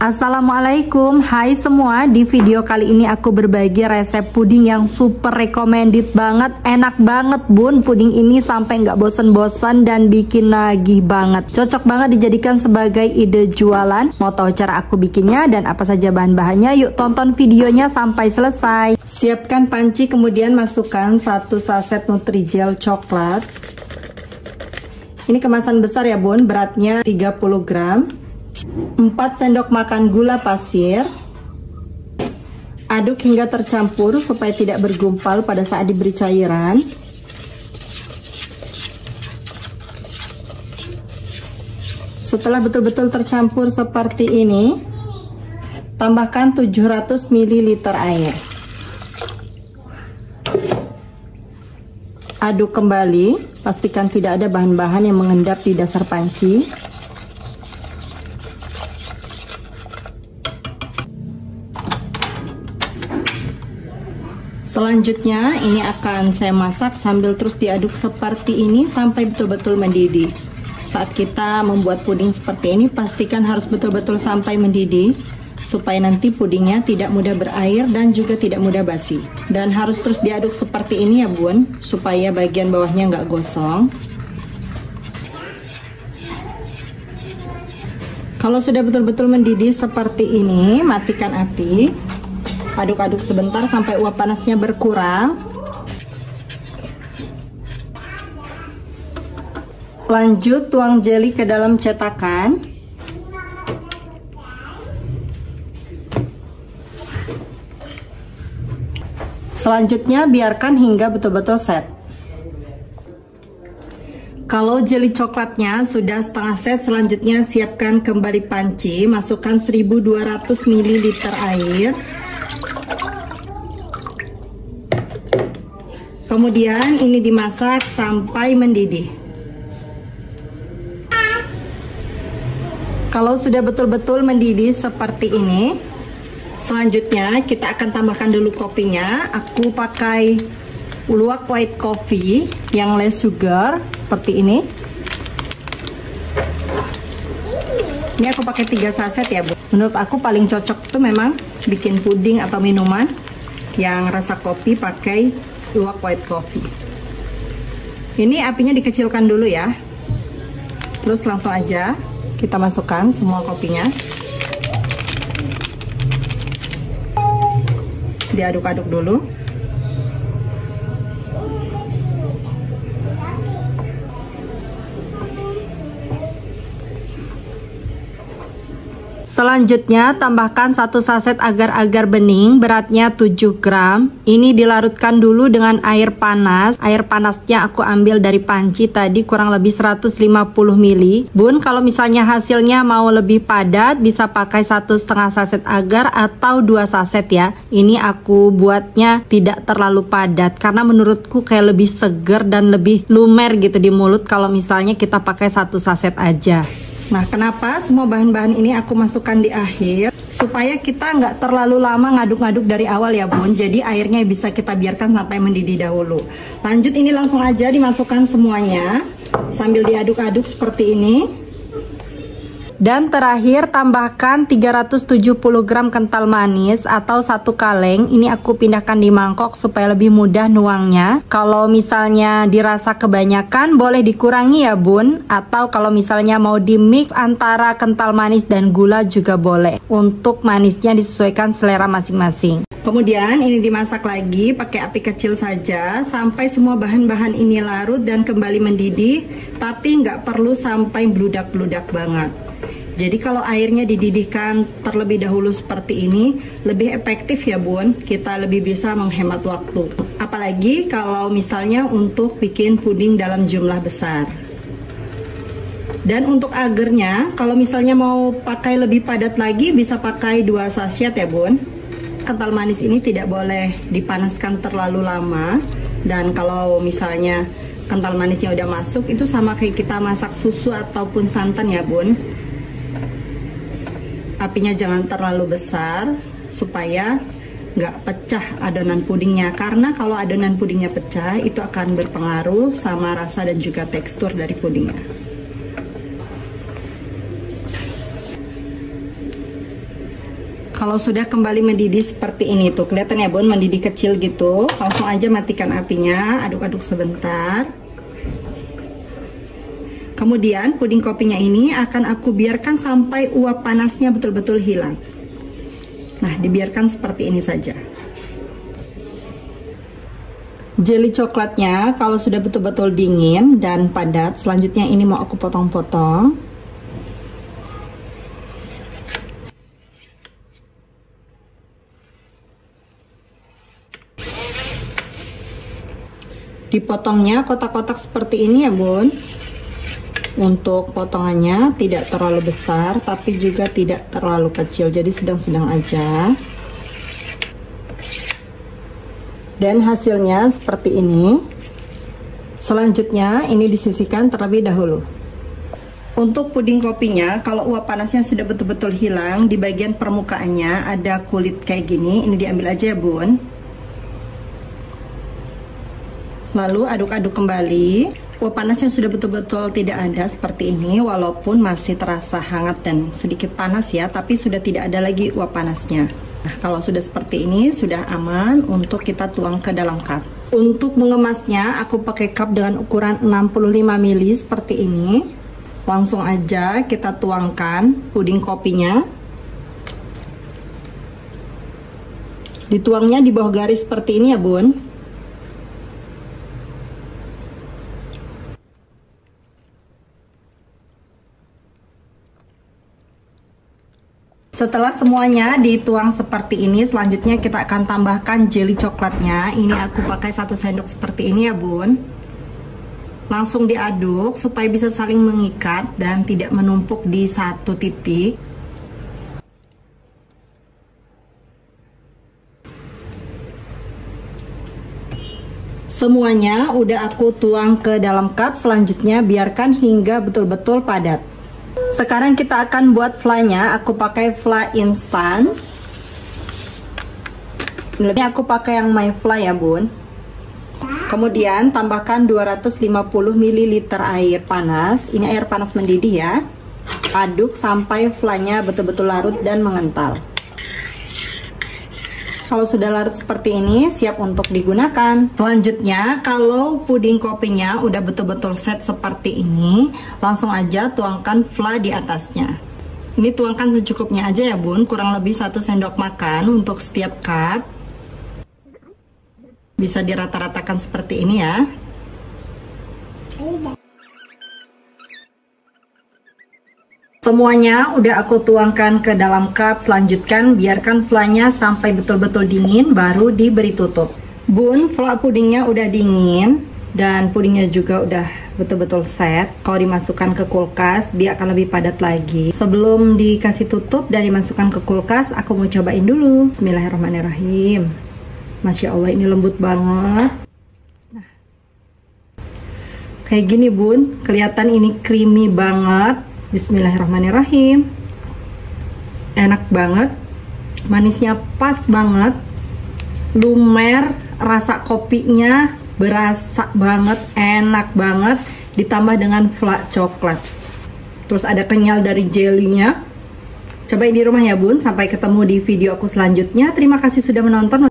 Assalamualaikum, hai semua. Di video kali ini aku berbagi resep puding yang super recommended banget. Enak banget bun, puding ini sampai nggak bosen-bosen dan bikin nagih banget. Cocok banget dijadikan sebagai ide jualan. Mau tahu cara aku bikinnya dan apa saja bahan-bahannya? Yuk tonton videonya sampai selesai. Siapkan panci, kemudian masukkan 1 saset Nutrijel coklat. Ini kemasan besar ya bun, beratnya 30 gram. 4 sendok makan gula pasir. Aduk hingga tercampur supaya tidak bergumpal pada saat diberi cairan. Setelah betul-betul tercampur seperti ini, tambahkan 700 ml air. Aduk kembali, pastikan tidak ada bahan-bahan yang mengendap di dasar panci. Selanjutnya ini akan saya masak sambil terus diaduk seperti ini sampai betul-betul mendidih. Saat kita membuat puding seperti ini, pastikan harus betul-betul sampai mendidih supaya nanti pudingnya tidak mudah berair dan juga tidak mudah basi. Dan harus terus diaduk seperti ini ya bun, supaya bagian bawahnya nggak gosong. Kalau sudah betul-betul mendidih seperti ini, matikan api. Aduk-aduk sebentar sampai uap panasnya berkurang. Lanjut tuang jeli ke dalam cetakan. Selanjutnya biarkan hingga betul-betul set. Kalau jeli coklatnya sudah setengah set, selanjutnya siapkan kembali panci. Masukkan 1200 ml air. Kemudian ini dimasak sampai mendidih. Kalau sudah betul-betul mendidih seperti ini, selanjutnya kita akan tambahkan dulu kopinya. Aku pakai luwak white coffee yang less sugar seperti ini. Ini aku pakai 3 saset ya Bu. Menurut aku paling cocok itu memang bikin puding atau minuman yang rasa kopi pakai luwak white coffee. Ini apinya dikecilkan dulu ya. Terus langsung aja kita masukkan semua kopinya. Diaduk-aduk dulu. Selanjutnya tambahkan 1 saset agar-agar bening, beratnya 7 gram. Ini dilarutkan dulu dengan air panas. Air panasnya aku ambil dari panci tadi kurang lebih 150 ml. Bun, kalau misalnya hasilnya mau lebih padat bisa pakai 1,5 saset agar atau 2 saset ya. Ini aku buatnya tidak terlalu padat karena menurutku kayak lebih seger dan lebih lumer gitu di mulut kalau misalnya kita pakai 1 saset aja. Nah, kenapa semua bahan-bahan ini aku masukkan di akhir? Supaya kita nggak terlalu lama ngaduk-ngaduk dari awal ya bun. Jadi airnya bisa kita biarkan sampai mendidih dahulu. Lanjut, ini langsung aja dimasukkan semuanya sambil diaduk-aduk seperti ini. Dan terakhir tambahkan 370 gram kental manis atau 1 kaleng. Ini aku pindahkan di mangkok supaya lebih mudah nuangnya. Kalau misalnya dirasa kebanyakan boleh dikurangi ya bun. Atau kalau misalnya mau di mix antara kental manis dan gula juga boleh. Untuk manisnya disesuaikan selera masing-masing. Kemudian ini dimasak lagi pakai api kecil saja sampai semua bahan-bahan ini larut dan kembali mendidih. Tapi nggak perlu sampai bludak-bludak banget. Jadi kalau airnya dididihkan terlebih dahulu seperti ini, lebih efektif ya bun, kita lebih bisa menghemat waktu. Apalagi kalau misalnya untuk bikin puding dalam jumlah besar. Dan untuk agarnya, kalau misalnya mau pakai lebih padat lagi, bisa pakai 2 sachet ya bun. Kental manis ini tidak boleh dipanaskan terlalu lama. Dan kalau misalnya kental manisnya udah masuk, itu sama kayak kita masak susu ataupun santan ya bun. Apinya jangan terlalu besar supaya nggak pecah adonan pudingnya, karena kalau adonan pudingnya pecah itu akan berpengaruh sama rasa dan juga tekstur dari pudingnya. Kalau sudah kembali mendidih seperti ini tuh, kelihatan ya Bun, mendidih kecil gitu. Langsung aja matikan apinya, aduk-aduk sebentar. Kemudian puding kopinya ini akan aku biarkan sampai uap panasnya betul-betul hilang. Nah, dibiarkan seperti ini saja. Jelly coklatnya kalau sudah betul-betul dingin dan padat, selanjutnya ini mau aku potong-potong. Dipotongnya kotak-kotak seperti ini ya Bun. Untuk potongannya tidak terlalu besar tapi juga tidak terlalu kecil, jadi sedang-sedang aja. Dan hasilnya seperti ini. Selanjutnya ini disisihkan terlebih dahulu. Untuk puding kopinya, kalau uap panasnya sudah betul-betul hilang, di bagian permukaannya ada kulit kayak gini, ini diambil aja ya Bun. Lalu aduk-aduk kembali. Uap panasnya sudah betul-betul tidak ada seperti ini, walaupun masih terasa hangat dan sedikit panas ya, tapi sudah tidak ada lagi uap panasnya. Nah, kalau sudah seperti ini sudah aman untuk kita tuang ke dalam cup. Untuk mengemasnya aku pakai cup dengan ukuran 65 ml seperti ini. Langsung aja kita tuangkan puding kopinya. Dituangnya di bawah garis seperti ini ya Bun. Setelah semuanya dituang seperti ini, selanjutnya kita akan tambahkan jelly coklatnya. Ini aku pakai 1 sendok seperti ini ya Bun. Langsung diaduk supaya bisa saling mengikat dan tidak menumpuk di satu titik. Semuanya udah aku tuang ke dalam cup, selanjutnya biarkan hingga betul-betul padat. Sekarang kita akan buat fly-nya. Aku pakai fly instan. Ini aku pakai yang my fly ya Bun. Kemudian tambahkan 250 ml air panas. Ini air panas mendidih ya. Aduk sampai fly-nya betul-betul larut dan mengental. Kalau sudah larut seperti ini, siap untuk digunakan. Selanjutnya, kalau puding kopinya udah betul-betul set seperti ini, langsung aja tuangkan fla di atasnya. Ini tuangkan secukupnya aja ya Bun, kurang lebih 1 sendok makan untuk setiap cup. Bisa dirata-ratakan seperti ini ya. Semuanya udah aku tuangkan ke dalam cup. Selanjutkan biarkan fla-nya sampai betul-betul dingin, baru diberi tutup. Bun, fla pudingnya udah dingin dan pudingnya juga udah betul-betul set. Kalau dimasukkan ke kulkas, dia akan lebih padat lagi. Sebelum dikasih tutup dan dimasukkan ke kulkas, aku mau cobain dulu. Bismillahirrahmanirrahim. Masya Allah, ini lembut banget. Nah, kayak gini Bun, kelihatan ini creamy banget. Bismillahirrahmanirrahim. Enak banget, manisnya pas banget, lumer, rasa kopinya berasa banget, enak banget, ditambah dengan fla coklat. Terus ada kenyal dari jelly-nya. Cobain di rumah ya Bun. Sampai ketemu di video aku selanjutnya. Terima kasih sudah menonton.